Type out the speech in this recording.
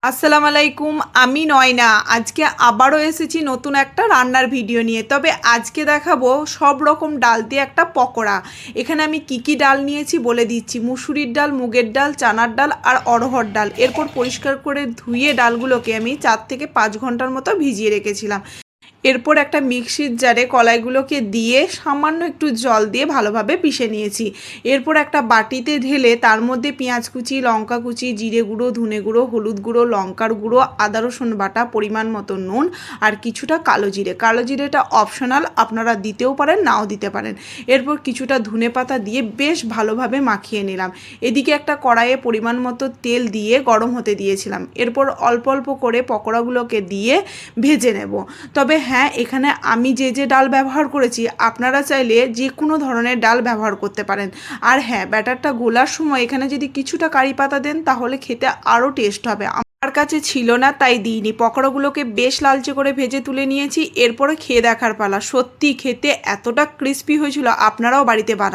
আসসালামু আলাইকুম, আমি নয়না। আজকে আবারও এসেছি নতুন একটা রান্নার ভিডিও নিয়ে। তবে আজকে দেখাবো সব রকম ডাল দিয়ে একটা পকোড়া। এখানে আমি কি কি ডাল নিয়েছি বলে দিচ্ছি। মুসুরির ডাল, মুগের ডাল, চানার ডাল আর অড়হর ডাল। এরপর পরিষ্কার করে ধুয়ে ডালগুলোকে আমি 4 থেকে 5 ঘন্টার মতো ভিজিয়ে রেখেছিলাম। এরপর একটা মিক্সির জারে কলাইগুলোকে দিয়ে সামান্য একটু জল দিয়ে ভালোভাবে পিষে নিয়েছি। এরপর একটা বাটিতে ঢেলে তার মধ্যে পেঁয়াজ কুচি, লঙ্কা কুচি, জিরে গুঁড়ো, ধনে গুঁড়ো, হলুদ গুঁড়ো, লঙ্কার গুঁড়ো, আদা রসুন বাটা, পরিমাণ মতো নুন আর কিছুটা কালো জিরে। কালো জিরেটা অপশনাল, আপনারা দিতেও পারেন, নাও দিতে পারেন। এরপর কিছুটা ধনে পাতা দিয়ে বেশ ভালোভাবে মাখিয়ে নিলাম। এদিকে একটা কড়াইয়ে পরিমাণ মতো তেল দিয়ে গরম হতে দিয়েছিলাম। এরপর অল্প অল্প করে পকোড়াগুলোকে দিয়ে ভেজে নেব। তবে হ্যাঁ, এখানে আমি যে ডাল ব্যবহার করেছি আপনারা চাইলে যে কোনো ধরনের ডাল ব্যবহার করতে পারেন। আর হ্যাঁ, ব্যাটারটা গোলার সময় এখানে যদি কিছুটা কারি পাতা দেন তাহলে খেতে আরও টেস্ট হবে। আমার কাছে ছিল না তাই দিইনি। পকোড়াগুলোকে বেশ লালচে করে ভেজে তুলে নিয়েছি। এরপরে খেয়ে দেখার পালা। সত্যি খেতে এতটা ক্রিস্পি হয়েছিল, আপনারাও বাড়িতে বানান।